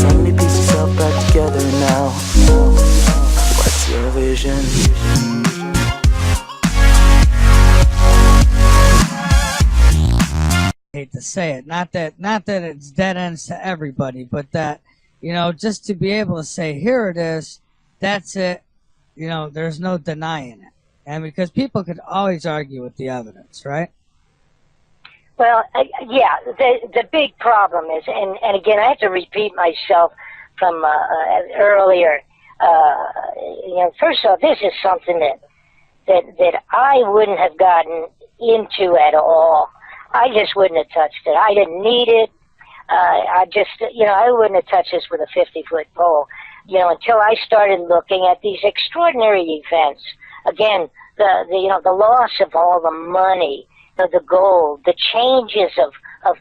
let me piece yourself back together now. What's your vision? Hate to say it, not that it's dead ends to everybody, but that, you know, just to be able to say, here it is, that's it, you know, there's no denying it. And because people could always argue with the evidence, right? Well, yeah, the big problem is, and again, I have to repeat myself from earlier. You know, first off, this is something that I wouldn't have gotten into at all. I just wouldn't have touched it. I didn't need it. I just, you know, I wouldn't have touched this with a 50-foot pole, you know, until I started looking at these extraordinary events. Again, you know, the loss of all the money, the gold, the changes of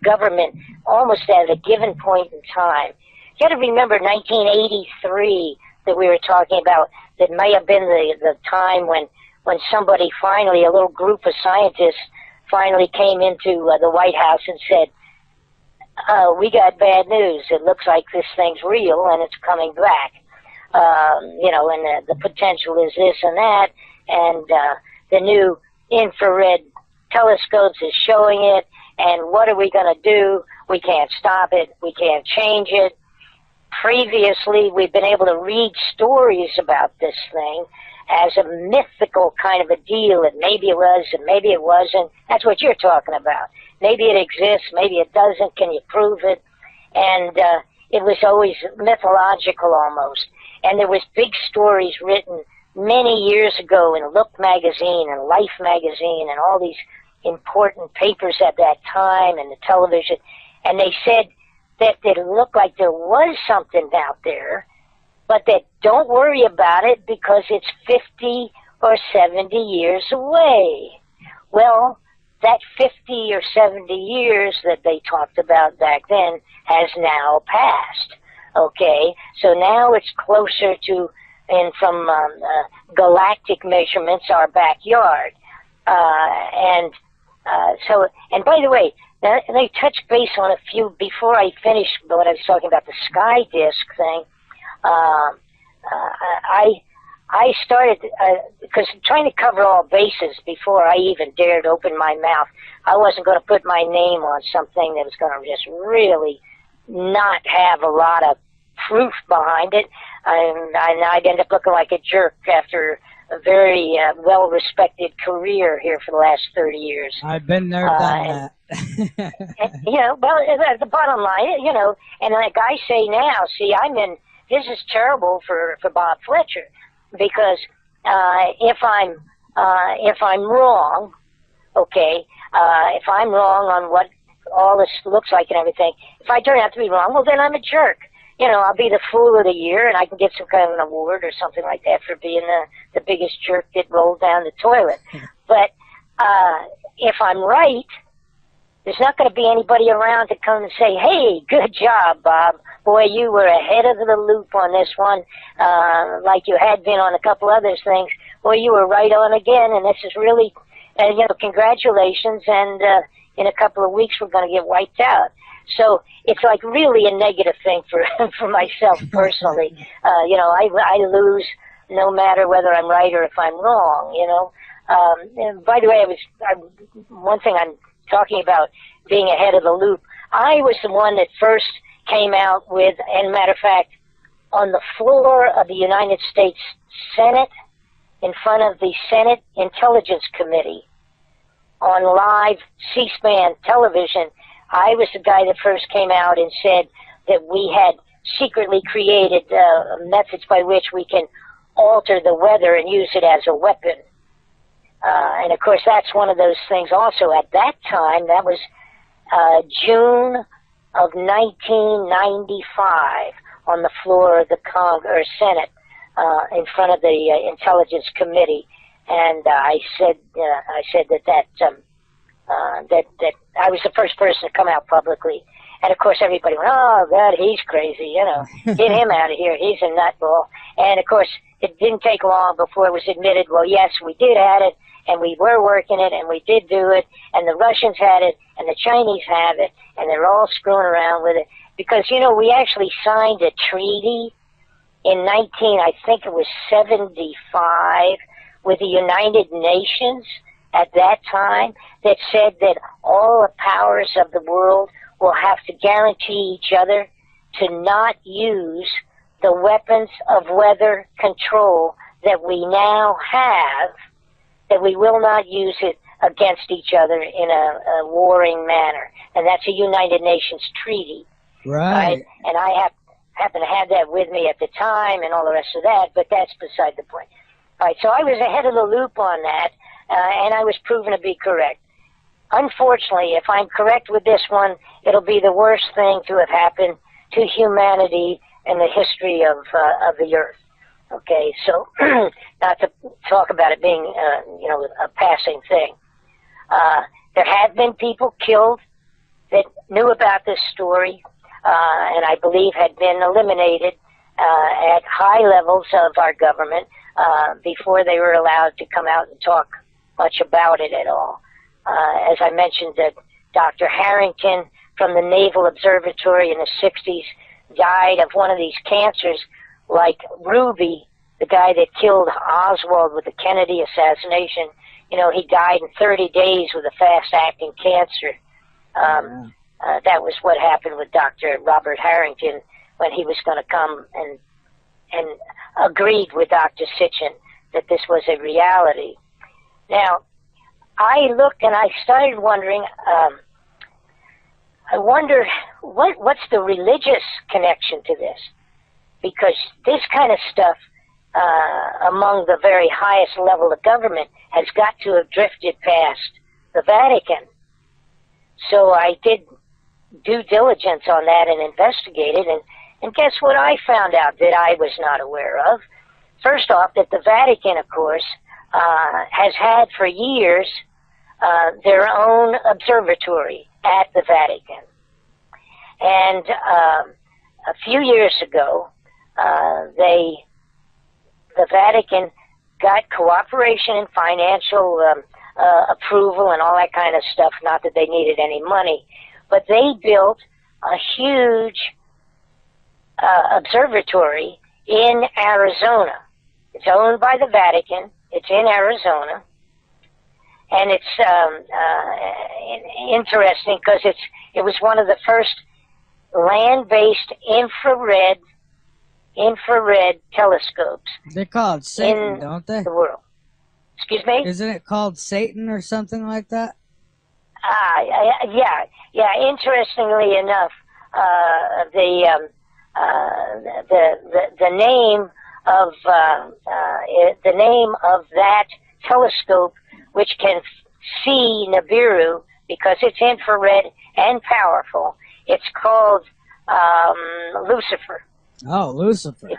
government almost at a given point in time. You got to remember 1983 that we were talking about. That may have been the time when somebody finally, a little group of scientists finally came into the White House and said, we got bad news. It looks like this thing's real and it's coming back. You know, and the potential is this and that, and the new infrared telescopes is showing it, and what are we going to do? We can't stop it. We can't change it. Previously, we've been able to read stories about this thing as a mythical kind of a deal, and maybe it was and maybe it wasn't. That's what you're talking about. Maybe it exists, maybe it doesn't. Can you prove it? And it was always mythological almost. And there was big stories written many years ago in Look magazine and Life magazine and all these important papers at that time, and the television, and they said that it looked like there was something out there, but that don't worry about it because it's 50 or 70 years away. Well, that 50 or 70 years that they talked about back then has now passed. Okay, so now it's closer to, and from galactic measurements, our backyard. So, and by the way, they touched base on a few, before I finished what I was talking about, the sky disk thing. I started, because trying to cover all bases before I even dared open my mouth. I wasn't going to put my name on something that was going to just really not have a lot of proof behind it. And I'd end up looking like a jerk after a very well-respected career here for the last 30 years. I've been there, done that. You know, well, the bottom line, you know, and like I say now, see, this is terrible for Bob Fletcher, because if I'm wrong, okay, if I'm wrong on what all this looks like and everything, if I turn out to be wrong, well, then I'm a jerk. You know, I'll be the fool of the year, and I can get some kind of an award or something like that for being the biggest jerk that rolled down the toilet. But if I'm right, there's not going to be anybody around to come and say, hey, good job, Bob. Boy, you were ahead of the loop on this one, like you had been on a couple other things. Boy, you were right on again, and this is really, you know, congratulations, and in a couple of weeks we're going to get wiped out. So it's like really a negative thing for for myself personally. You know, I lose no matter whether I'm right or if I'm wrong, you know. And by the way, one thing I'm talking about being ahead of the loop, I was the one that first came out with, and matter of fact, on the floor of the United States Senate, in front of the Senate Intelligence Committee, on live C-SPAN television, I was the guy that first came out and said that we had secretly created methods by which we can alter the weather and use it as a weapon. And of course, that's one of those things also at that time. That was June of 1995 on the floor of the Senate in front of the Intelligence Committee. And I said that I was the first person to come out publicly. And of course everybody went, oh God, he's crazy, you know, get him out of here, he's a nutball. And of course it didn't take long before it was admitted, well, yes, we did have it, and we were working it, and we did do it, and the Russians had it, and the Chinese have it, and they're all screwing around with it, because, you know, we actually signed a treaty in I think it was 75, with the United Nations at that time, that said that all the powers of the world will have to guarantee each other to not use the weapons of weather control that we now have, that we will not use it against each other in a warring manner. And that's a United Nations treaty. Right. And I happen to have that with me at the time and all the rest of that, but that's beside the point. All right, so I was ahead of the loop on that, and I was proven to be correct. Unfortunately, if I'm correct with this one, it'll be the worst thing to have happened to humanity in the history of the Earth. Okay, so not to talk about it being, you know, a passing thing. There have been people killed that knew about this story, and I believe had been eliminated at high levels of our government before they were allowed to come out and talk much about it at all. As I mentioned, that Dr. Harrington from the Naval Observatory in the 60s died of one of these cancers, like Ruby, the guy that killed Oswald with the Kennedy assassination. You know, he died in 30 days with a fast-acting cancer. That was what happened with Dr. Robert Harrington when he was going to come and agreed with Dr. Sitchin that this was a reality. Now, I looked and I started wondering, I wonder what's the religious connection to this? Because this kind of stuff among the very highest level of government has got to have drifted past the Vatican. So I did due diligence on that and investigated, and guess what I found out that I was not aware of? First off, that the Vatican, of course, has had for years their own observatory at the Vatican. And a few years ago, the Vatican got cooperation and financial approval and all that kind of stuff, not that they needed any money, but they built a huge observatory in Arizona. It's owned by the Vatican. It's in Arizona. And it's interesting because it was one of the first land-based infrared telescopes. They're called Satan, don't they? The world. Excuse me? Isn't it called Satan or something like that? Yeah. Interestingly enough, the name of that telescope, which can see Nibiru because it's infrared and powerful, it's called Lucifer. Oh, Lucifer.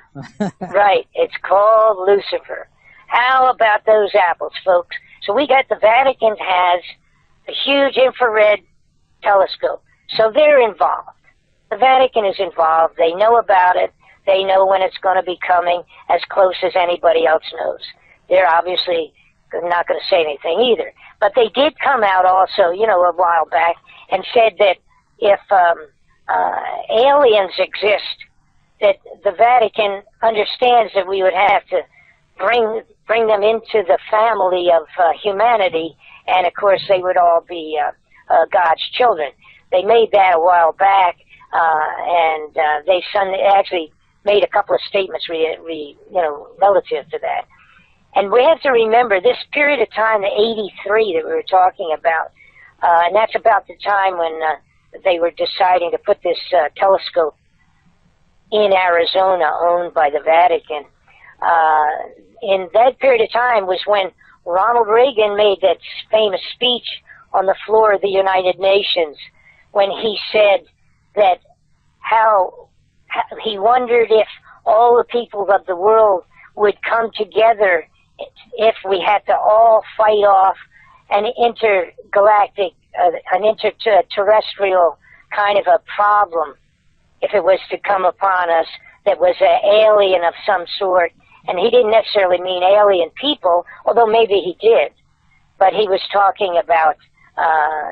Right, it's called Lucifer. How about those apples, folks? So we got the Vatican has a huge infrared telescope. So they're involved. The Vatican is involved. They know about it. They know when it's going to be coming, as close as anybody else knows. They're obviously not going to say anything either. But they did come out also, you know, a while back and said that if aliens exist, that the Vatican understands that we would have to bring them into the family of humanity, and of course they would all be God's children. They made that a while back, and they actually made a couple of statements relative to that. And we have to remember this period of time, the 83 that we were talking about, and that's about the time when they were deciding to put this telescope in Arizona, owned by the Vatican. In that period of time was when Ronald Reagan made that famous speech on the floor of the United Nations, when he said that how he wondered if all the people of the world would come together if we had to all fight off an intergalactic, an interterrestrial kind of a problem, if it was to come upon us that was an alien of some sort. And he didn't necessarily mean alien people, although maybe he did. But he was talking about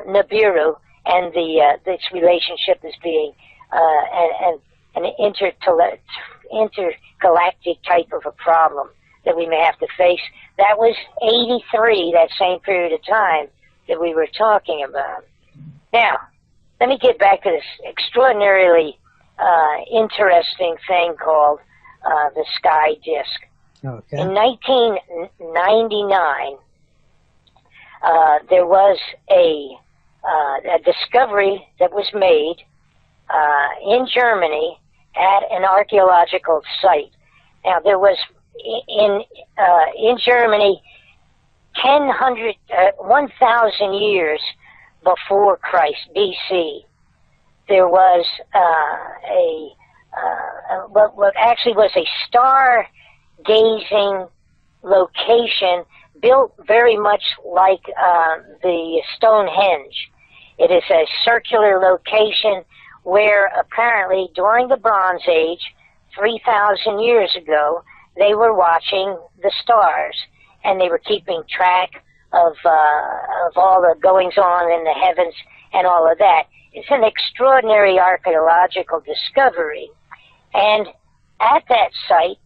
Nibiru and its relationship as being an intergalactic type of a problem that we may have to face. That was 83, that same period of time that we were talking about. Now, let me get back to this extraordinarily interesting thing called the sky disk. Okay. In 1999, there was a discovery that was made in Germany at an archaeological site. Now, there was in Germany 1,000 years before Christ, BC. There was what actually was a star-gazing location built very much like the Stonehenge. It is a circular location where apparently during the Bronze Age, 3,000 years ago, they were watching the stars and they were keeping track of all the goings on in the heavens and all of that. It's an extraordinary archaeological discovery. And at that site,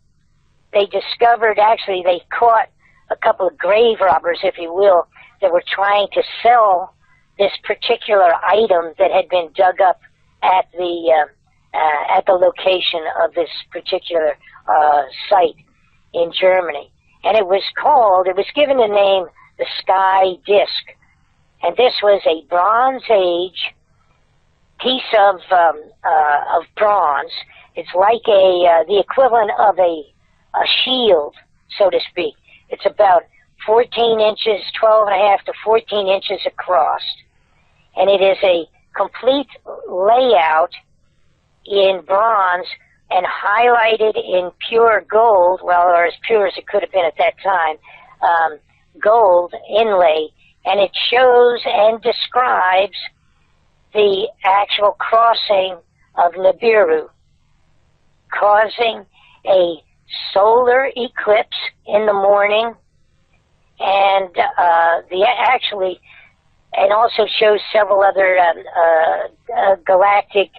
they discovered, actually, they caught a couple of grave robbers, if you will, that were trying to sell this particular item that had been dug up at the location of this particular site in Germany. And it was given the name the Sky Disk. And this was a Bronze Age piece of bronze. It's like the equivalent of a shield, so to speak. It's about 14 inches, 12.5 to 14 inches across. And it is a complete layout in bronze and highlighted in pure gold, well, or as pure as it could have been at that time, gold inlay. And it shows and describes the actual crossing of Nibiru, causing a solar eclipse in the morning, and and also shows several other galactic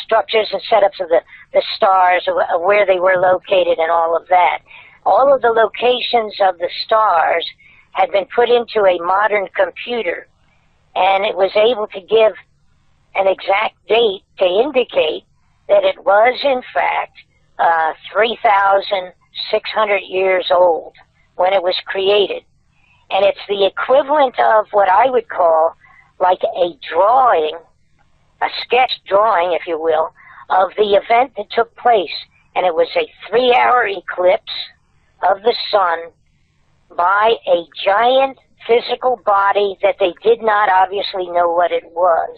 structures and setups of the stars, where they were located and all of that. All of the locations of the stars had been put into a modern computer, and it was able to give an exact date to indicate that it was, in fact, 3,600 years old when it was created. And it's the equivalent of what I would call like a drawing, a sketch drawing, if you will, of the event that took place. And it was a 3-hour eclipse of the sun by a giant physical body that they did not obviously know what it was.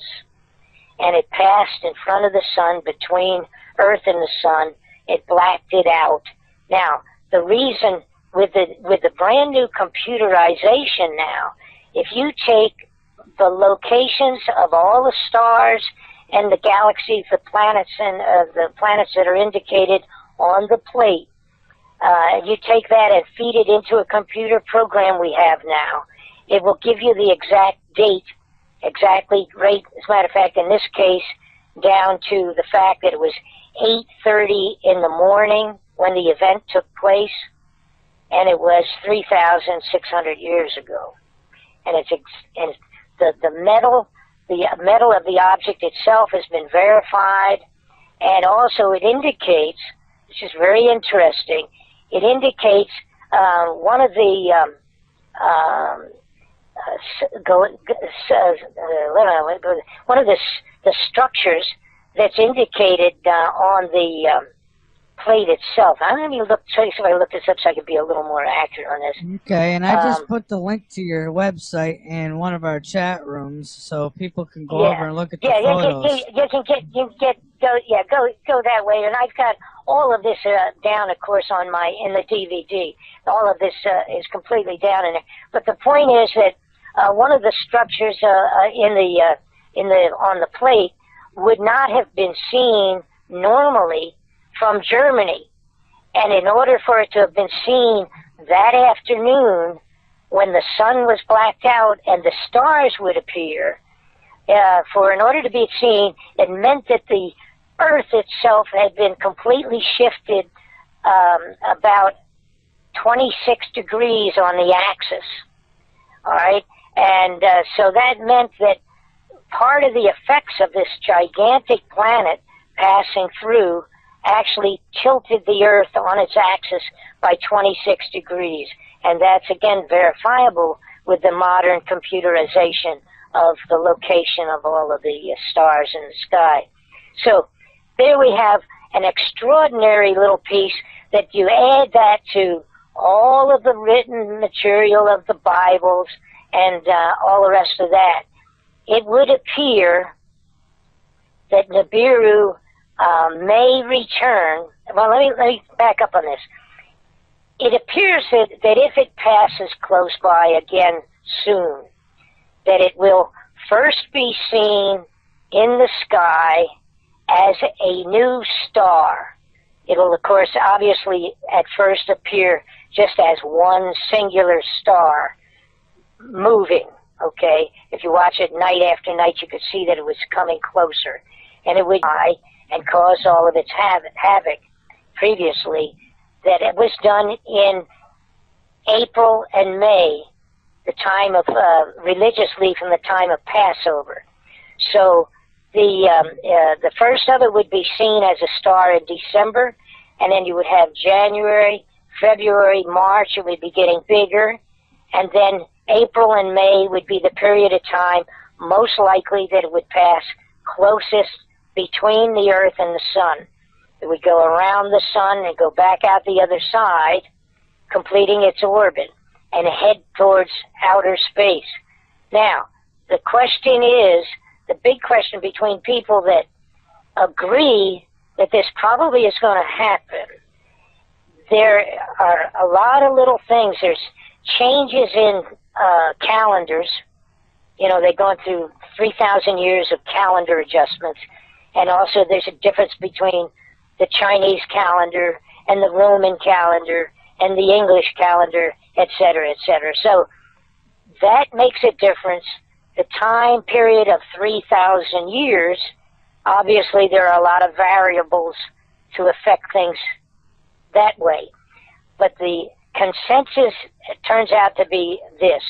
And it passed in front of the sun, between Earth and the sun. It blacked it out. Now, the reason with the brand new computerization now, if you take the locations of all the stars and the galaxies, the planets, and the planets that are indicated on the plate, you take that and feed it into a computer program we have now, it will give you the exact date, exactly right. As a matter of fact, in this case, down to the fact that it was 8:30 in the morning when the event took place, and it was 3,600 years ago. And the metal of the object itself has been verified, and also it indicates, which is very interesting, it indicates one of the structures that's indicated on the plate itself. I'm going to try to see if I look this up so I can be a little more accurate on this. Okay, and I just put the link to your website in one of our chat rooms so people can go over and look at the photos. Go that way. And I've got all of this down, of course, in the DVD. All of this is completely down in there. But the point is that one of the structures on the plate would not have been seen normally from Germany. And in order for it to have been seen that afternoon when the sun was blacked out and the stars would appear, for in order to be seen, it meant that the Earth itself had been completely shifted about 26 degrees on the axis. All right, and so that meant that part of the effects of this gigantic planet passing through actually tilted the Earth on its axis by 26 degrees. And that's, again, verifiable with the modern computerization of the location of all of the stars in the sky. So there we have an extraordinary little piece that you add that to all of the written material of the Bibles and all the rest of that. It would appear that Nibiru may return. Well, let me back up on this. It appears that if it passes close by again soon, that it will first be seen in the sky as a new star. It will, of course, obviously at first appear just as one singular star moving, okay? If you watch it night after night, you could see that it was coming closer. And it would die and cause all of its havoc previously. That it was done in April and May, the time of, religiously from the time of Passover. So the first of it would be seen as a star in December, and then you would have January, February, March, it would be getting bigger, and then April and May would be the period of time most likely that it would pass closest between the Earth and the Sun. It would go around the Sun and go back out the other side, completing its orbit, and head towards outer space. Now, the question is, the big question between people that agree that this probably is going to happen, there are a lot of little things. There's changes in calendars. You know, they've gone through 3,000 years of calendar adjustments. And also there's a difference between the Chinese calendar and the Roman calendar and the English calendar, et cetera, et cetera. So that makes a difference. The time period of 3,000 years, obviously there are a lot of variables to affect things that way. But the consensus turns out to be this.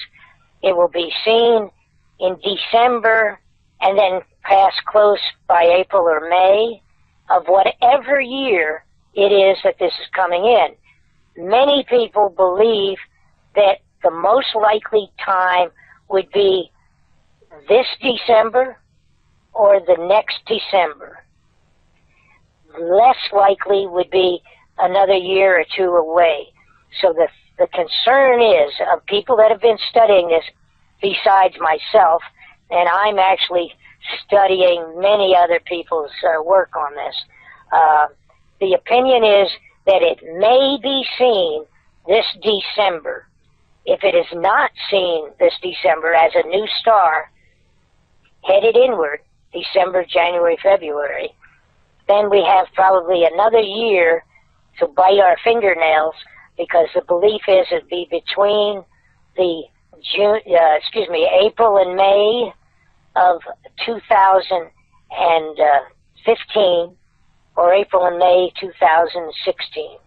It will be seen in December and then pass close by April or May of whatever year it is that this is coming in. Many people believe that the most likely time would be this December or the next December. Less likely would be another year or two away. So the concern is of people that have been studying this besides myself, and I'm actually studying many other people's work on this. The opinion is that it may be seen this December. If it is not seen this December as a new star headed inward, December, January, February, then we have probably another year to bite our fingernails, because the belief is it'd be between the April and May of 2015 or April and May 2016.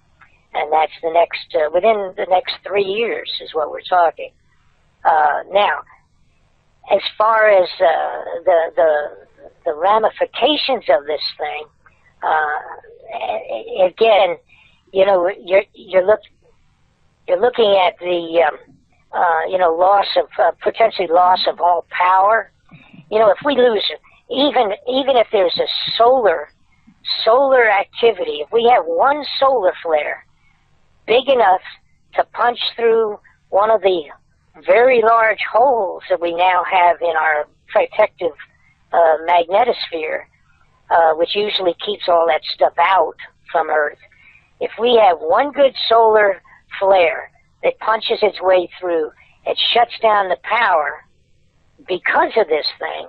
And that's the next, within the next 3 years is what we're talking. Now, as far as the ramifications of this thing, again, you know, you're looking at the loss of potentially loss of all power. You know, if we lose, even if there's a solar activity, if we have one solar flare big enough to punch through one of the very large holes that we now have in our protective magnetosphere, which usually keeps all that stuff out from Earth. If we have one good solar flare that punches its way through, it shuts down the power because of this thing,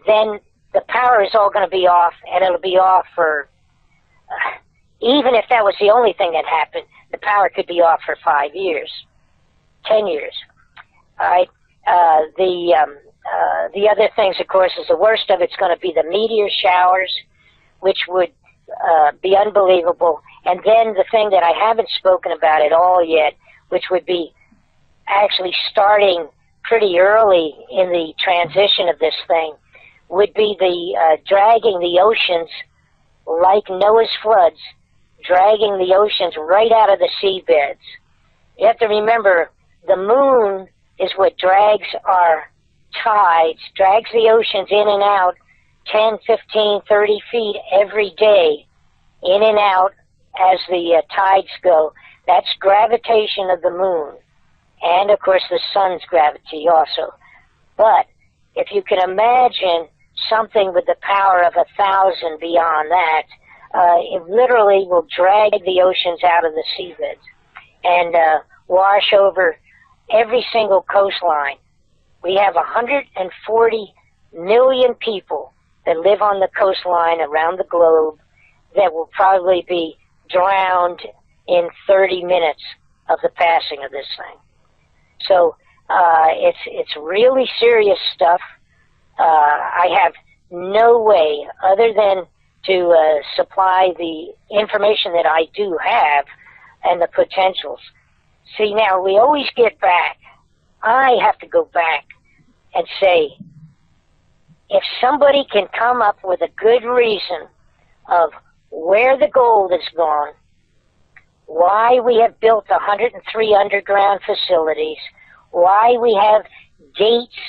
then the power is all going to be off, and it'll be off for, even if that was the only thing that happened, the power could be off for 5 years, 10 years. All right. the other things, of course, is the worst of it's going to be the meteor showers, which would be unbelievable. And then the thing that I haven't spoken about at all yet, which would be actually starting pretty early in the transition of this thing, would be the dragging the oceans like Noah's floods, dragging the oceans right out of the seabeds. You have to remember, the moon is what drags our tides, drags the oceans in and out 10, 15, 30 feet every day, in and out as the tides go. That's gravitation of the moon. And, of course, the sun's gravity also. But if you can imagine something with the power of 1,000 beyond that, it literally will drag the oceans out of the seabeds and wash over every single coastline. We have 140 million people that live on the coastline around the globe that will probably be drowned in 30 minutes of the passing of this thing. So it's really serious stuff. I have no way other than to supply the information that I do have and the potentials. See, now we always get back. I have to go back and say, if somebody can come up with a good reason of where the gold is gone, why we have built 103 underground facilities, why we have dates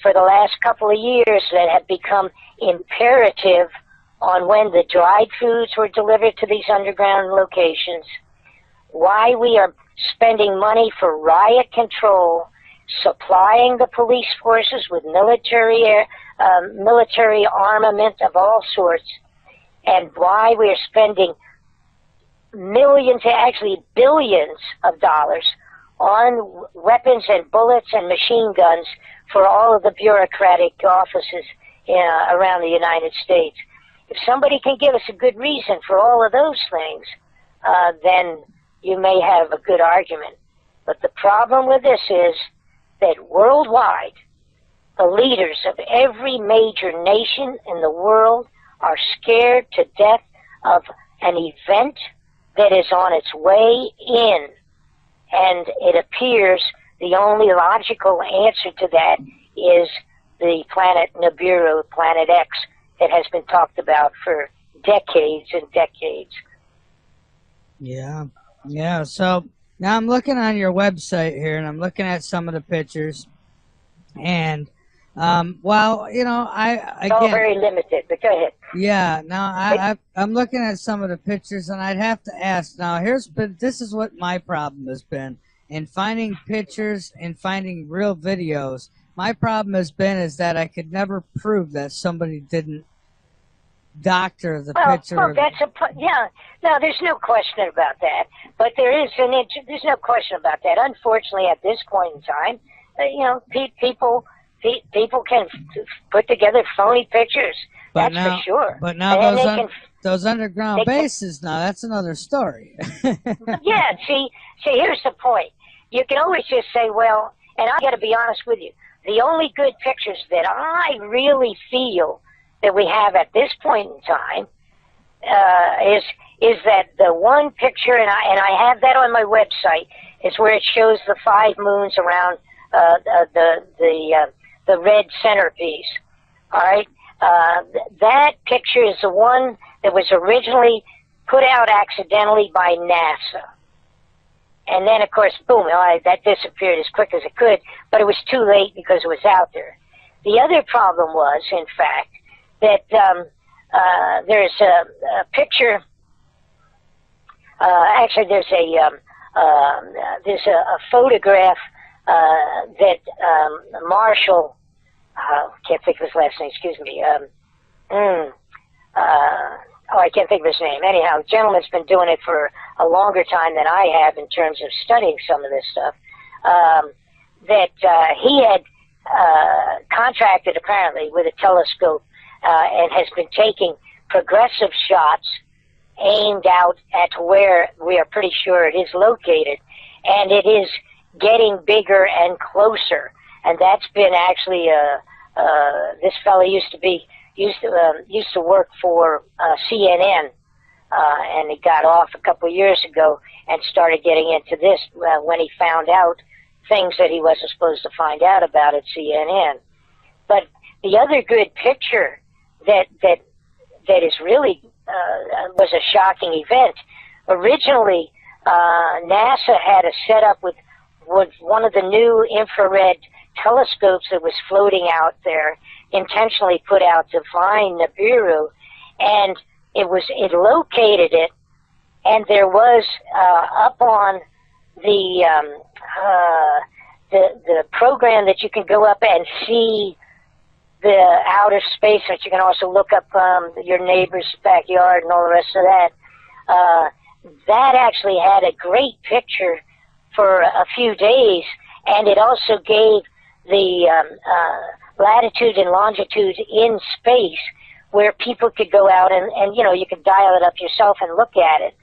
for the last couple of years that have become imperative on when the dried foods were delivered to these underground locations, why we are spending money for riot control, supplying the police forces with military armament of all sorts, and why we are spending millions, actually billions of dollars on weapons and bullets and machine guns for all of the bureaucratic offices around the United States. If somebody can give us a good reason for all of those things, then you may have a good argument. But the problem with this is that worldwide, the leaders of every major nation in the world are scared to death of an event that is on its way in. And it appears the only logical answer to that is the planet Nibiru, Planet X, that has been talked about for decades and decades. Yeah. Yeah. So now I'm looking on your website here, and I'm looking at some of the pictures. And, well, you know, It's all very limited, but go ahead. Yeah. Now I'm looking at some of the pictures, and I'd have to ask. Now, this is what my problem has been in finding pictures and finding real videos. My problem has been is that I could never prove that somebody didn't doctor the picture. Well, yeah. No, there's no question about that. But there's no question about that. Unfortunately, at this point in time, you know, people can put together phony pictures. That's for sure. But now those underground bases, now that's another story. Yeah. See, here's the point. You can always just say, well, and I got to be honest with you. The only good pictures that I really feel that we have at this point in time is that the one picture, and I have that on my website, is where it shows the 5 moons around the red centerpiece. All right, that picture is the one that was originally put out accidentally by NASA. And then, of course, boom, that disappeared as quick as it could, but it was too late because it was out there. The other problem was, in fact, that there's a picture, actually there's a photograph that Marshall, can't think of his last name, excuse me, I can't think of his name. Anyhow, the gentleman's been doing it for a longer time than I have in terms of studying some of this stuff, that he had contracted apparently with a telescope and has been taking progressive shots aimed out at where we are pretty sure it is located, and it is getting bigger and closer. and that's been actually this fellow used to work for CNN, and he got off a couple of years ago and started getting into this when he found out things that he wasn't supposed to find out about at CNN. But the other good picture that is really was a shocking event. Originally, NASA had a setup with one of the new infrared telescopes that was floating out there, intentionally put out to find Nibiru, and it located it, and there was up on the program that you can go up and see the outer space, that you can also look up your neighbor's backyard and all the rest of that. That actually had a great picture for a few days, and it also gave the latitude and longitude in space where people could go out and you could dial it up yourself and look at it.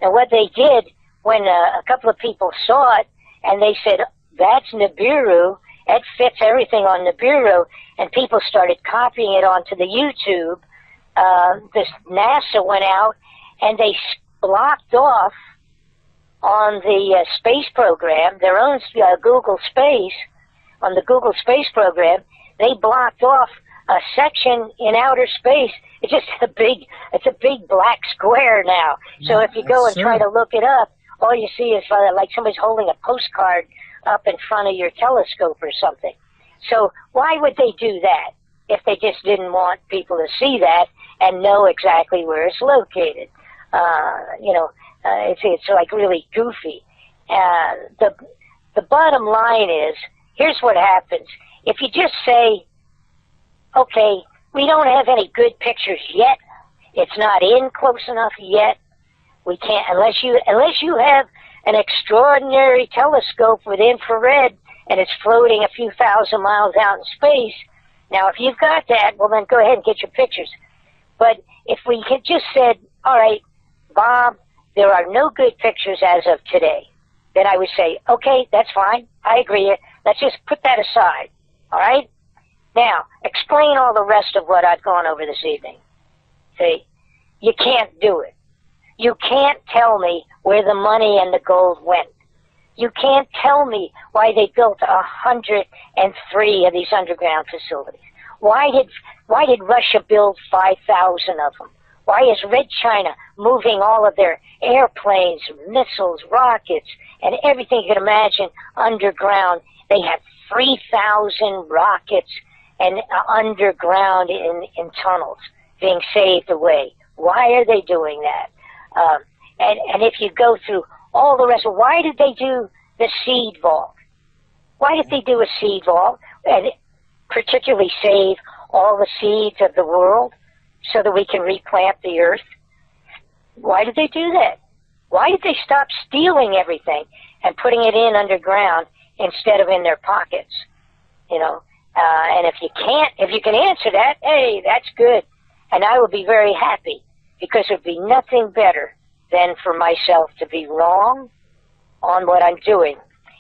And what they did when a couple of people saw it, and they said, that's Nibiru, it fits everything on Nibiru, and people started copying it onto the YouTube. This NASA went out and they blocked off on the space program, their own Google Space, on the Google Space program, they blocked off a section in outer space. It's just it's a big black square now. So if you go and try to look it up, all you see is like somebody's holding a postcard up in front of your telescope or something. So why would they do that if they just didn't want people to see that and know exactly where it's located? It's like really goofy. The bottom line is, here's what happens. If you just say, okay, we don't have any good pictures yet, it's not in close enough yet, we can't, unless you have an extraordinary telescope with infrared and it's floating a few thousand miles out in space. Now, if you've got that, well, then go ahead and get your pictures. But if we had just said, all right, Bob, there are no good pictures as of today, then I would say, okay, that's fine. I agree. Let's just put that aside. All right? Now, explain all the rest of what I've gone over this evening. See? You can't do it. You can't tell me where the money and the gold went. You can't tell me why they built 103 of these underground facilities. Why did Russia build 5,000 of them? Why is Red China moving all of their airplanes, missiles, rockets, and everything you can imagine underground? They have 3,000 rockets and underground in tunnels being saved away. Why are they doing that? And if you go through all the rest, why did they do the seed vault? Why did they do a seed vault and particularly save all the seeds of the world so that we can replant the earth? Why did they do that? Why did they stop stealing everything and putting it in underground instead of in their pockets? And if you can answer that, hey, that's good. And I will be very happy, because it would be nothing better than for myself to be wrong on what I'm doing.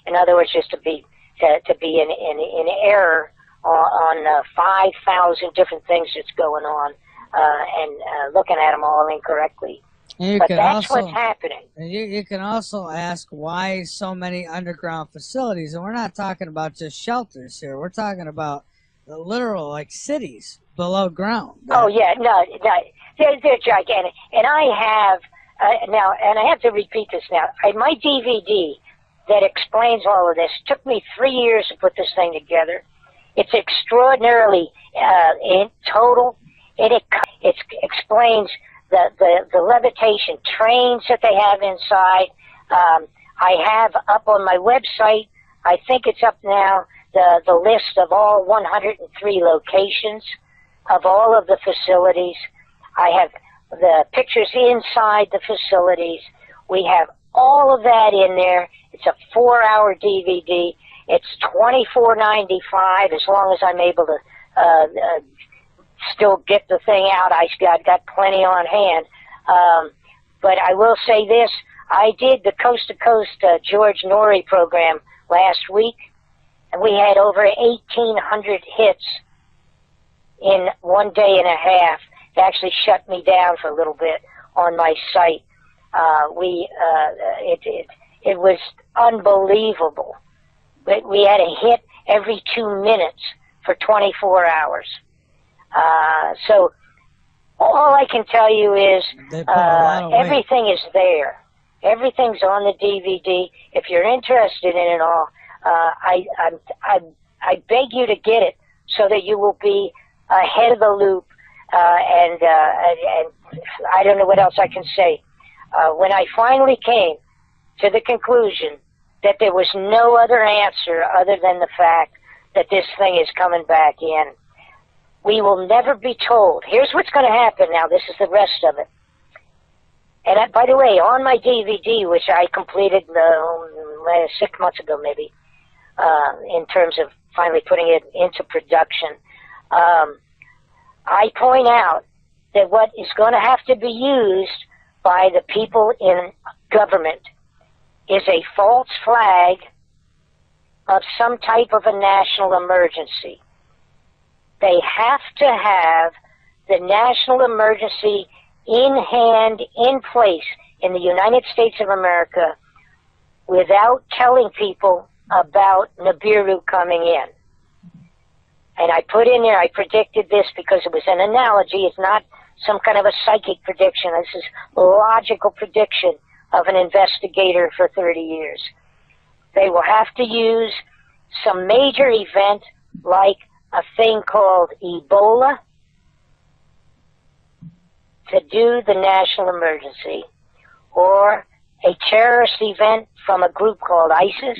In other words, just to be in error on 5,000 different things that's going on, and looking at them all incorrectly. But that's what's happening. You can also ask why so many underground facilities, and we're not talking about just shelters here. We're talking about the literal, like, cities below ground. Oh yeah, no, they're gigantic. And I have now, and I have to repeat this now. My DVD that explains all of this took me 3 years to put this thing together. It's extraordinarily in total. It explains the levitation trains that they have inside. I have up on my website, I think it's up now, the list of all 103 locations of all of the facilities. I have the pictures inside the facilities. We have all of that in there. It's a 4-hour DVD. It's $24.95 as long as I'm able to still get the thing out. I've got plenty on hand. But I will say this. I did the Coast to Coast George Norrie program last week. and we had over 1,800 hits in 1 day and a half. It actually shut me down for a little bit on my site. It was unbelievable. We had a hit every 2 minutes for 24 hours. So all I can tell you is everything is there. Everything's on the DVD. If you're interested in it all, I beg you to get it so that you will be ahead of the loop. And I don't know what else I can say. When I finally came to the conclusion that there was no other answer other than the fact that this thing is coming back in, we will never be told. Here's what's going to happen now. This is the rest of it. And by the way, on my DVD, which I completed 6 months ago maybe, in terms of finally putting it into production, I point out that what is going to have to be used by the people in government is a false flag of some type of a national emergency. They have to have the national emergency in hand, in place in the United States of America without telling people about Nibiru coming in. And I put in there, I predicted this because it was an analogy. It's not some kind of a psychic prediction. This is a logical prediction of an investigator for 30 years. They will have to use some major event like a thing called Ebola to do the national emergency, or a terrorist event from a group called ISIS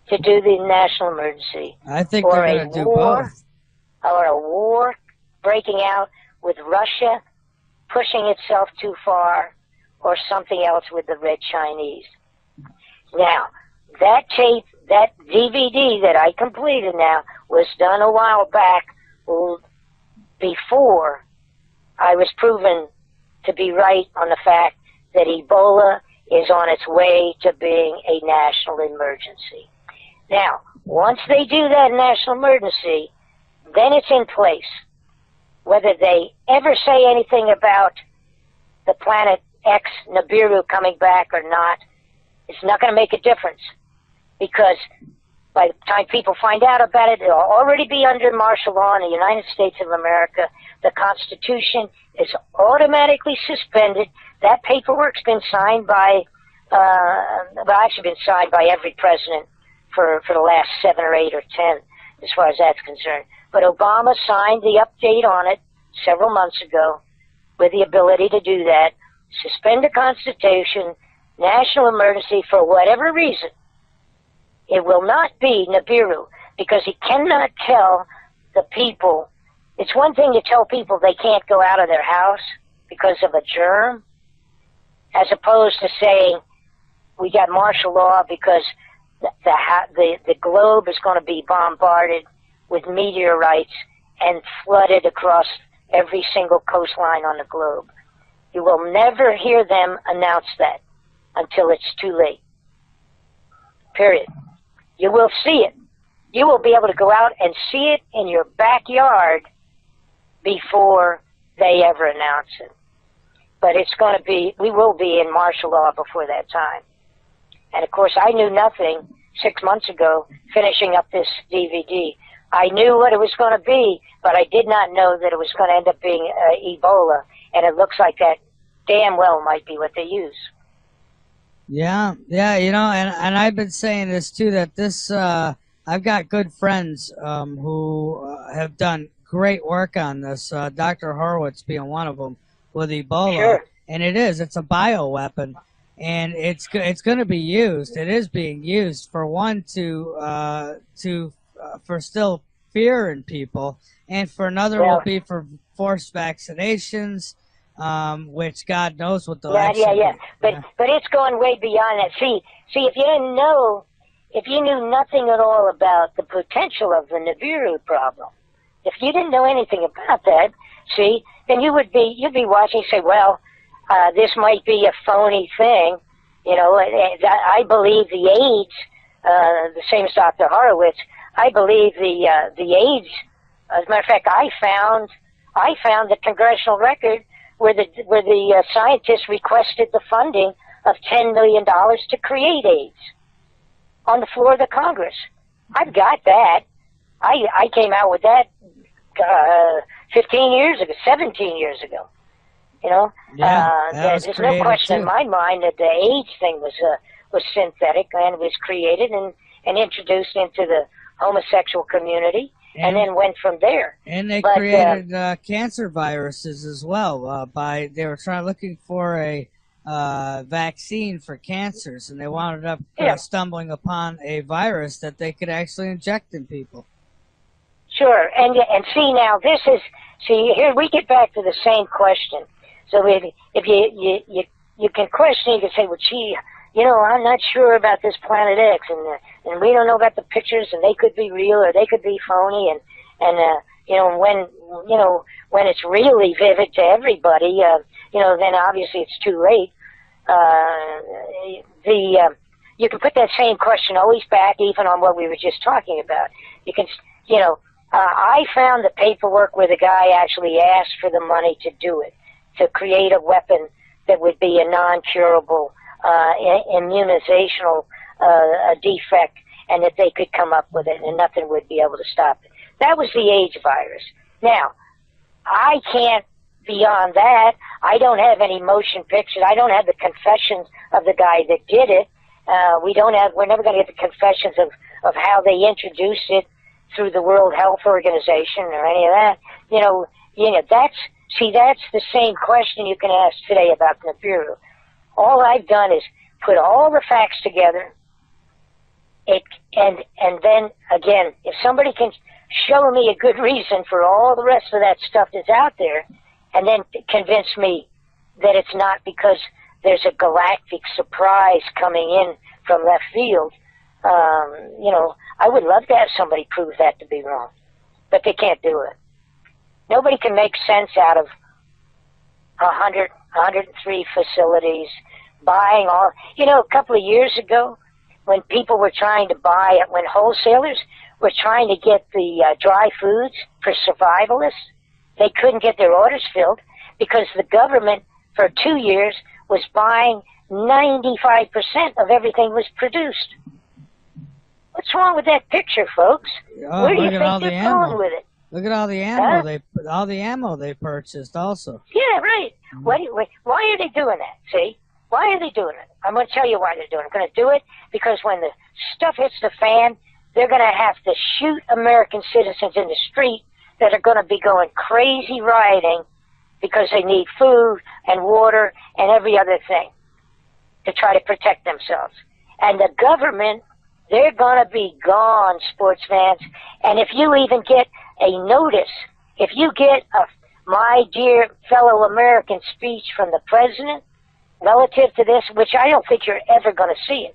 to do the national emergency. I think they're going to do both. Or a war breaking out with Russia pushing itself too far, or something else with the Red Chinese. Now, that tape, that DVD that I completed now, was done a while back before I was proven to be right on the fact that Ebola is on its way to being a national emergency. Now, once they do that national emergency, then it's in place. Whether they ever say anything about the planet X Nibiru coming back or not, it's not going to make a difference, because by the time people find out about it, it'll already be under martial law in the United States of America. The Constitution is automatically suspended. That paperwork's been signed by, actually been signed by every president for the last 7 or 8 or 10, as far as that's concerned. But Obama signed the update on it several months ago with the ability to do that, suspend the Constitution, national emergency for whatever reason. It will not be Nibiru, because he cannot tell the people. It's one thing to tell people they can't go out of their house because of a germ, as opposed to saying we got martial law because the globe is going to be bombarded with meteorites and flooded across every single coastline on the globe. You will never hear them announce that until it's too late. Period. You will see it. You will be able to go out and see it in your backyard before they ever announce it. But it's going to be, we will be in martial law before that time. And of course, I knew nothing 6 months ago finishing up this DVD. I knew what it was going to be, but I did not know that it was going to end up being Ebola. And it looks like that damn well might be what they use. Yeah, you know, and I've been saying this too, that this, I've got good friends who have done great work on this, Dr. Horowitz being one of them, with Ebola. Sure. And it's a bioweapon, and it's going to be used. It is being used, for one, for still fear in people, and for another will be for forced vaccinations, which God knows what the But it's going way beyond that. See, if you knew nothing at all about the potential of the Nibiru problem, if you didn't know anything about that, then you'd be watching, say, well, this might be a phony thing. You know, I believe the AIDS the same as Dr. Horowitz, I believe the AIDS. As a matter of fact, I found the congressional record where the scientists requested the funding of $10 million to create AIDS on the floor of the Congress. I've got that. I came out with that 15 years ago, 17 years ago. You know, there's no question in my mind that the AIDS thing was synthetic and was created and introduced into the homosexual community, and then went from there. And they created cancer viruses as well. They were looking for a vaccine for cancers, and they wound up stumbling upon a virus that they could actually inject in people. Sure, and see now here we get back to the same question. So if you can question, you can say, well, gee, you know, I'm not sure about this Planet X, and we don't know about the pictures, and they could be real or they could be phony, and you know, when it's really vivid to everybody, you know, then obviously it's too late. You can put that same question always back, even on what we were just talking about. You can, you know, I found the paperwork where the guy actually asked for the money to do it, to create a weapon that would be a non-curable immunizational defect, and that they could come up with it and nothing would be able to stop it. That was the AIDS virus. Now, I can't, beyond that, I don't have any motion pictures. I don't have the confessions of the guy that did it. We're never going to get the confessions of how they introduced it through the World Health Organization or any of that. You know, that's the same question you can ask today about Nibiru. All I've done is put all the facts together. And then again, if somebody can show me a good reason for all the rest of that stuff that's out there, and then convince me that it's not because there's a galactic surprise coming in from left field, you know, I would love to have somebody prove that to be wrong, but they can't do it. Nobody can make sense out of 103 facilities buying all. You know, a couple of years ago, when people were trying to buy it, when wholesalers were trying to get the dry foods for survivalists, they couldn't get their orders filled because the government for 2 years was buying 95% of everything was produced. What's wrong with that picture, folks? Oh, where do you think they're going with it? Look at all the ammo they purchased also. Yeah, right. Why are they doing that? See? Why are they doing it? I'm going to tell you why they're doing it. They're going to do it because when the stuff hits the fan, they're going to have to shoot American citizens in the street that are going to be going crazy rioting because they need food and water and every other thing to try to protect themselves. And the government, they're going to be gone, sports fans. And if you even get a notice, if you get a my dear fellow American speech from the president relative to this, which I don't think you're ever going to see it.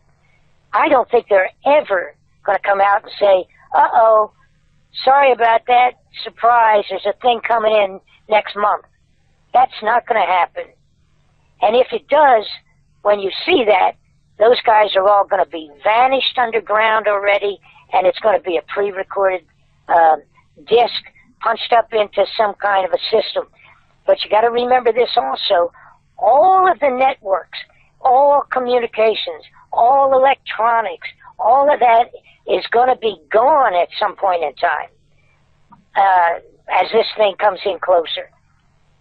I don't think they're ever going to come out and say, uh-oh, sorry about that, surprise, there's a thing coming in next month. That's not going to happen. And if it does, when you see that, those guys are all going to be vanished underground already, and it's going to be a pre-recorded disc punched up into some kind of a system. But you got to remember this also. All of the networks, all communications, all electronics, all of that is going to be gone at some point in time as this thing comes in closer.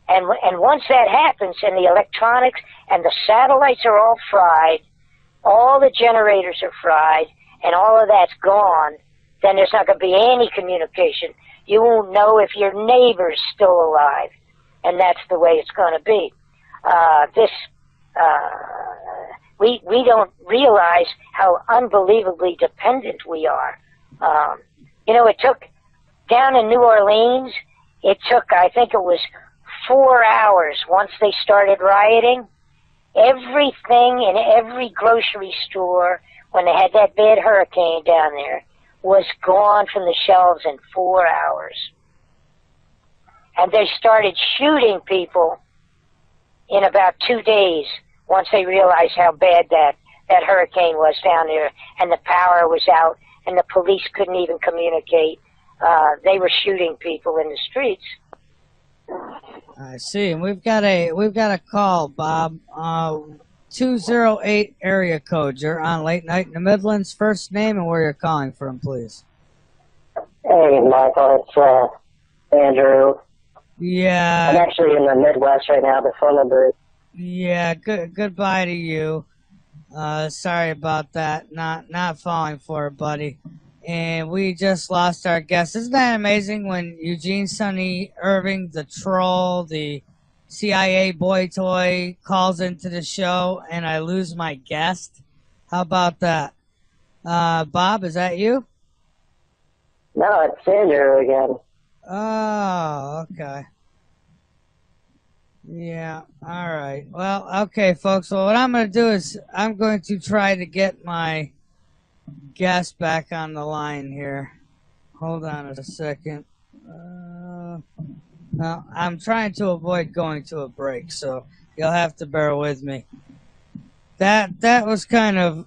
And once that happens, and the electronics and the satellites are all fried, all the generators are fried, and all of that's gone, then there's not going to be any communication. You won't know if your neighbor's still alive, and that's the way it's going to be. We don't realize how unbelievably dependent we are. You know, it took, down in New Orleans, it took, I think it was 4 hours once they started rioting. Everything in every grocery store, when they had that bad hurricane down there, was gone from the shelves in 4 hours. And they started shooting people in about 2 days once they realized how bad that that hurricane was down there, and the power was out, and the police couldn't even communicate. They were shooting people in the streets. I see. And we've got a call, Bob. 208 area code. You're on Late Night in the Midlands. First name and where you're calling from, please. Hey, Michael, it's Andrew. Yeah. I'm actually in the Midwest right now, the phone number. Yeah, goodbye to you. Sorry about that. Not falling for it, buddy. And we just lost our guest. Isn't that amazing when Eugene Sonny Irving, the troll, the CIA boy toy, calls into the show and I lose my guest? How about that? Bob, is that you? No, it's Andrew again. Oh, okay. Yeah, all right. Well, okay, folks. Well, what I'm going to do is I'm going to try to get my guest back on the line here. Hold on a second. Well, I'm trying to avoid going to a break, so you'll have to bear with me. That was kind of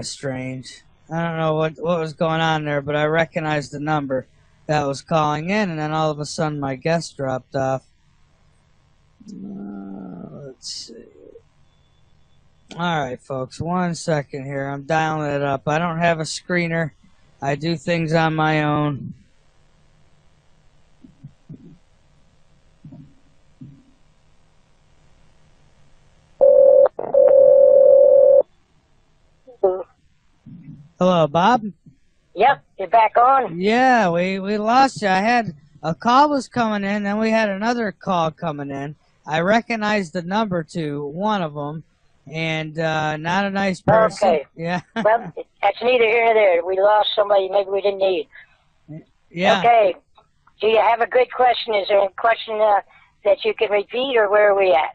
strange. I don't know what was going on there, but I recognized the number that was calling in, and then all of a sudden my guest dropped off. Let's see. All right, folks, 1 second here. I'm dialing it up. I don't have a screener. I do things on my own. Hello, Bob? Yep, you're back on? Yeah, we lost you. I had a call was coming in, then we had another call coming in. I recognized the number to one of them, and not a nice person. Okay. Yeah. Well, that's neither here nor there. We lost somebody maybe we didn't need. Yeah. Okay. Do you have a good question? Is there a question that you can repeat, or where are we at?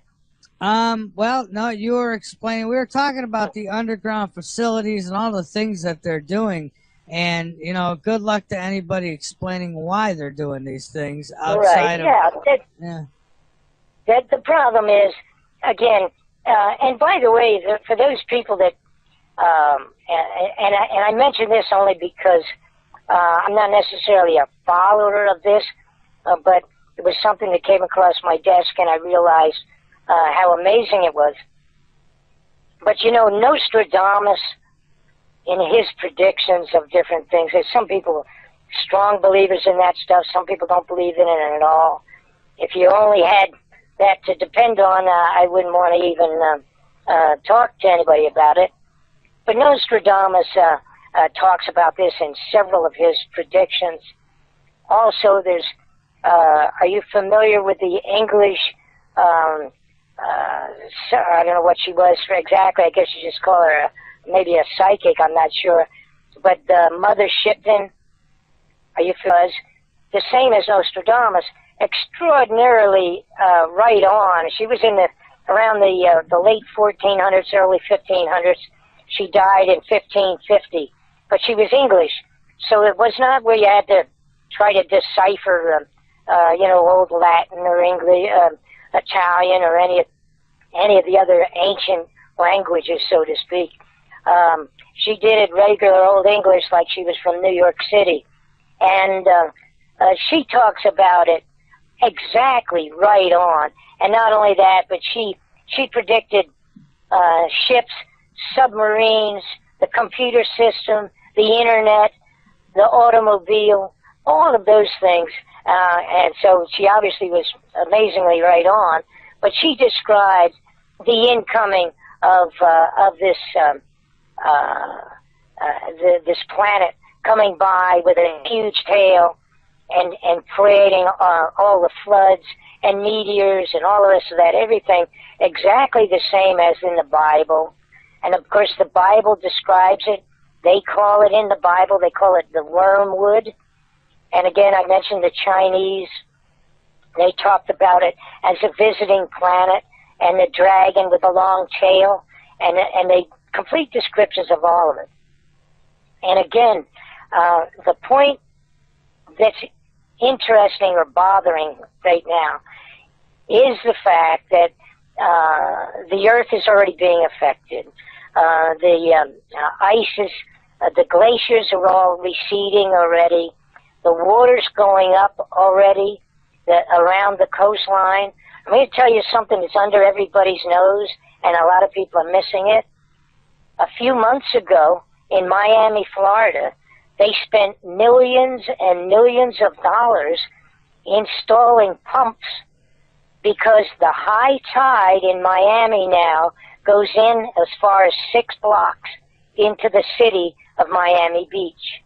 Well, no, you were explaining. We were talking about the underground facilities and all the things that they're doing. And, you know, good luck to anybody explaining why they're doing these things outside of... The problem is, again, and by the way, for those people that, and I mention this only because I'm not necessarily a follower of this, but it was something that came across my desk and I realized how amazing it was. But, you know, Nostradamus, in his predictions of different things, there's some people strong believers in that stuff, some people don't believe in it at all. If you only had that to depend on, I wouldn't want to even talk to anybody about it. But Nostradamus talks about this in several of his predictions. Also, there's, are you familiar with the English, I don't know what she was exactly, I guess you just call her maybe a psychic, I'm not sure. But Mother Shipton, are you familiar? The same as Nostradamus, extraordinarily right on. She was in around the late 1400s, early 1500s. She died in 1550, but she was English, so it was not where you had to try to decipher, you know, old Latin or English, Italian, or any of the other ancient languages, so to speak. She did it regular old English, like she was from New York City, and she talks about it exactly right on. And not only that, but she predicted ships, submarines, the computer system, the internet, the automobile, all of those things. And so she obviously was amazingly right on. But she described the incoming of this this planet coming by with a huge tail and creating all the floods and meteors and all the rest of that, everything exactly the same as in the Bible. And of course the Bible describes it. They call it in the Bible, they call it the wormwood. And again, I mentioned the Chinese. They talked about it as a visiting planet, and the dragon with a long tail, and they complete descriptions of all of it. And again, the point that's interesting or bothering right now is the fact that the Earth is already being affected. The ices, the glaciers are all receding already. The water's going up already around the coastline. I'm going to tell you something that's under everybody's nose, and a lot of people are missing it. A few months ago in Miami, Florida, they spent millions and millions of dollars installing pumps because the high tide in Miami now goes in as far as 6 blocks into the city of Miami Beach.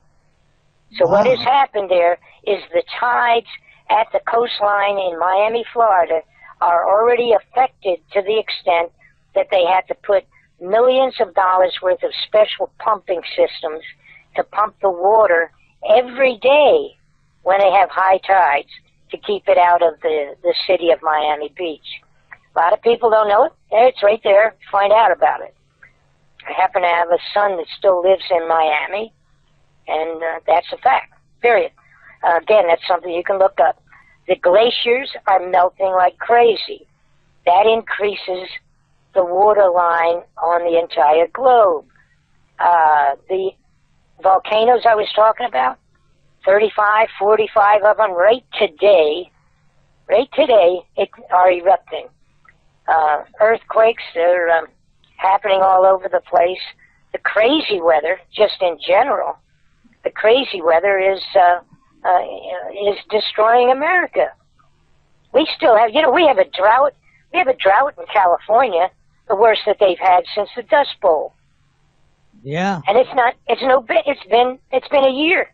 So what has happened there is the tides at the coastline in Miami, Florida are already affected to the extent that they had to put millions of dollars worth of special pumping systems to pump the water every day when they have high tides to keep it out of the city of Miami Beach. A lot of people don't know it. It's right there. Find out about it. I happen to have a son that still lives in Miami, and that's a fact, period. Again, that's something you can look up. The glaciers are melting like crazy. That increases the water line on the entire globe. The volcanoes I was talking about, 35, 45 of them right today are erupting. Earthquakes, they're happening all over the place. The crazy weather, just in general, the crazy weather is destroying America. We still have, we have a drought. We have a drought in California, the worst that they've had since the Dust Bowl. Yeah. And it's been a year.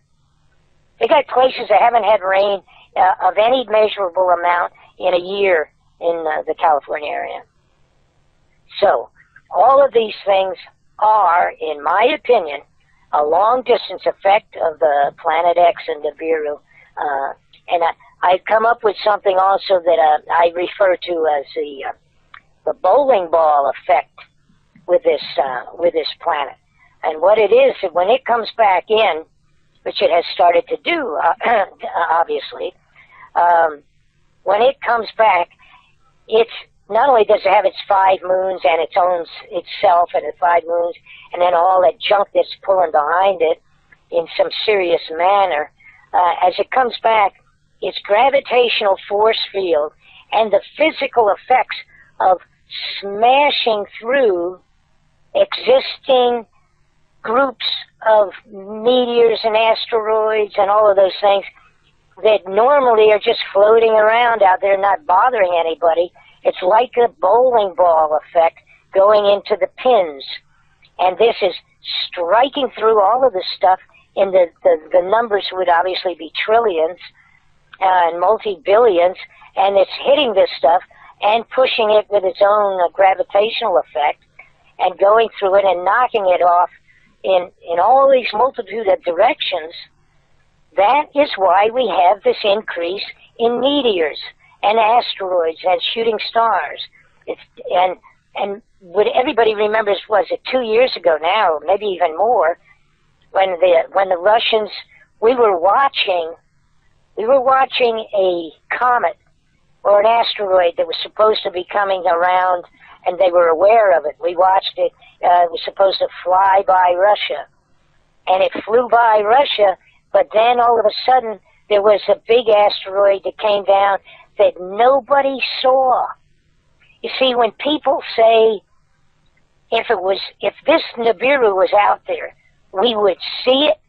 They got places that haven't had rain of any measurable amount in a year in the California area. So all of these things are, in my opinion, a long-distance effect of the Planet X and Nibiru. And I've come up with something also that I refer to as the bowling ball effect with this planet. And what it is, when it comes back in, which it has started to do, obviously, when it comes back, it's not only does it have its 5 moons and it owns itself and its 5 moons, and then all that junk that's pulling behind it in some serious manner, as it comes back, its gravitational force field and the physical effects of smashing through existing groups of meteors and asteroids and all of those things that normally are just floating around out there not bothering anybody. It's like a bowling ball effect going into the pins. And this is striking through all of this stuff, and the numbers would obviously be trillions and multi-billions, and it's hitting this stuff and pushing it with its own gravitational effect and going through it and knocking it off in all these multitude of directions. That is why we have this increase in meteors and asteroids and shooting stars. And what everybody remembers, was it 2 years ago now, maybe even more, when the Russians, we were watching a comet or an asteroid that was supposed to be coming around, and they were aware of it. We watched it. It was supposed to fly by Russia, and it flew by Russia, but then all of a sudden there was a big asteroid that came down that nobody saw. You see, when people say, if this Nibiru was out there, we would see it.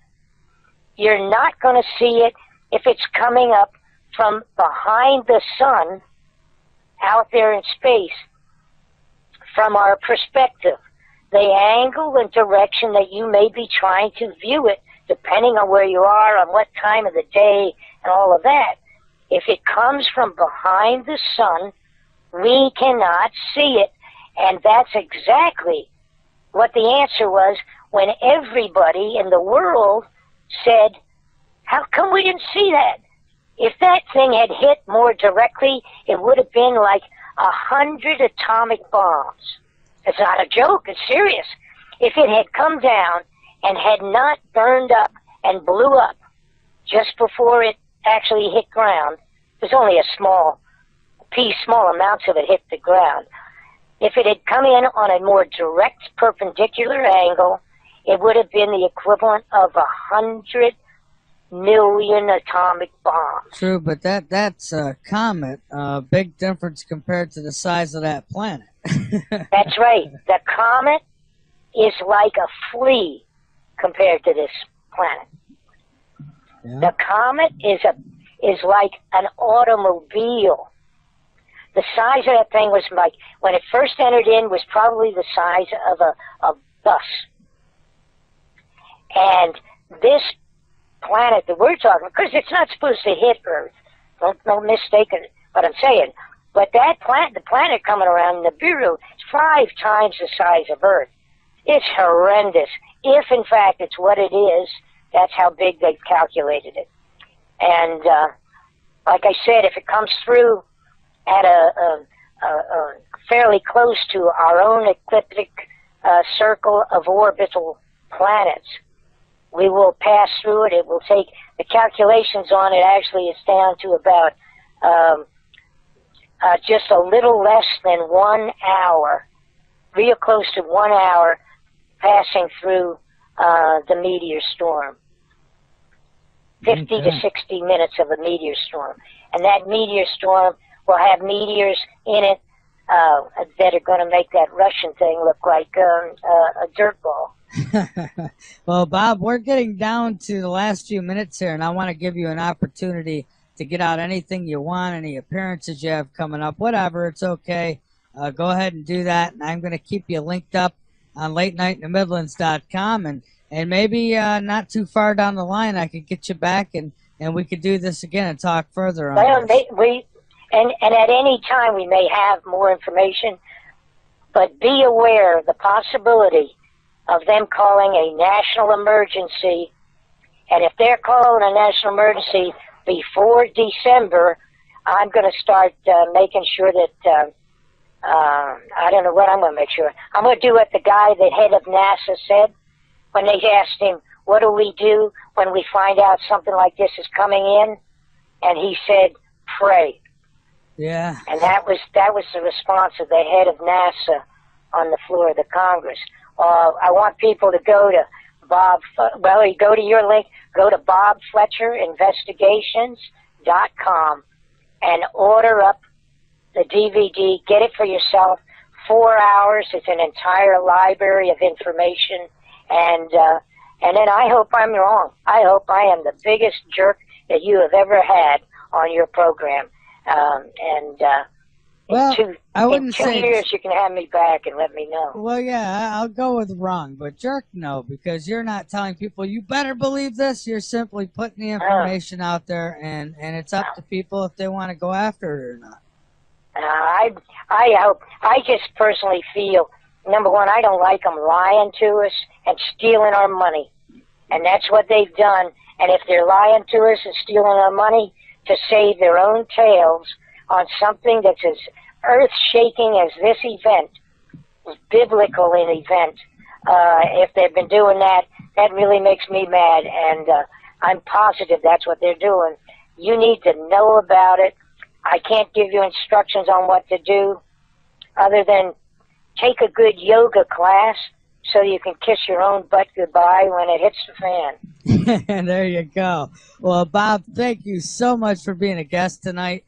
You're not going to see it if it's coming up from behind the sun out there in space. From our perspective, the angle and direction that you may be trying to view it, depending on where you are, on what time of the day, and all of that, if it comes from behind the sun, we cannot see it. And that's exactly what the answer was when everybody in the world said, how come we didn't see that? If that thing had hit more directly, it would have been like 100 atomic bombs. It's not a joke, it's serious. If it had come down and had not burned up and blew up just before it actually hit ground, there's only a small amounts of it hit the ground. If it had come in on a more direct perpendicular angle, it would have been the equivalent of 100 million atomic bombs. True, but that's a comet. Big difference compared to the size of that planet. That's right. The comet is like a flea compared to this planet. Yeah. The comet is like an automobile. The size of that thing was like, when it first entered in, was probably the size of a bus. And this planet that we're talking, because it's not supposed to hit Earth. Don't mistake what I'm saying. But that planet, the planet coming around Nibiru, is 5 times the size of Earth. It's horrendous. If, in fact, it's what it is, that's how big they've calculated it. And like I said, if it comes through at a fairly close to our own ecliptic circle of orbital planets, we will pass through it. It will take, the calculations on it actually is down to about just a little less than 1 hour, real close to 1 hour, passing through the meteor storm. 50 to 60 minutes of a meteor storm. And that meteor storm will have meteors in it that are going to make that Russian thing look like a dirt ball. Well, Bob, we're getting down to the last few minutes here, and I want to give you an opportunity to get out anything you want, any appearances you have coming up, whatever, it's okay. Go ahead and do that, and I'm going to keep you linked up on latenightinthe and maybe not too far down the line I could get you back, and we could do this again and talk further on well, this. And at any time we may have more information, but be aware of the possibility of them calling a national emergency. And if they're calling a national emergency before December, I'm going to start making sure that, I don't know what I'm going to make sure. I'm going to do what the guy, the head of NASA, said when they asked him, what do we do when we find out something like this is coming in? And he said, pray. Yeah. And that was the response of the head of NASA on the floor of the Congress. I want people to go to you go to your link, go to bobfletcherinvestigations.com and order up the DVD. Get it for yourself. 4 hours. It's an entire library of information. And then I hope I'm wrong. I hope I am the biggest jerk that you have ever had on your program. Well, I wouldn't in 2 say years you can have me back and let me know. Well, yeah, I'll go with wrong, but jerk, no, because you're not telling people you better believe this. You're simply putting the information out there, and it's up to people if they want to go after it or not. I just personally feel, number one, I don't like them lying to us and stealing our money, and that's what they've done. And if they're lying to us and stealing our money to save their own tails on something that's as earth-shaking as this event, as biblical an event, if they've been doing that, that really makes me mad, and I'm positive that's what they're doing. You need to know about it. I can't give you instructions on what to do other than take a good yoga class so you can kiss your own butt goodbye when it hits the fan. There you go. Well, Bob, thank you so much for being a guest tonight.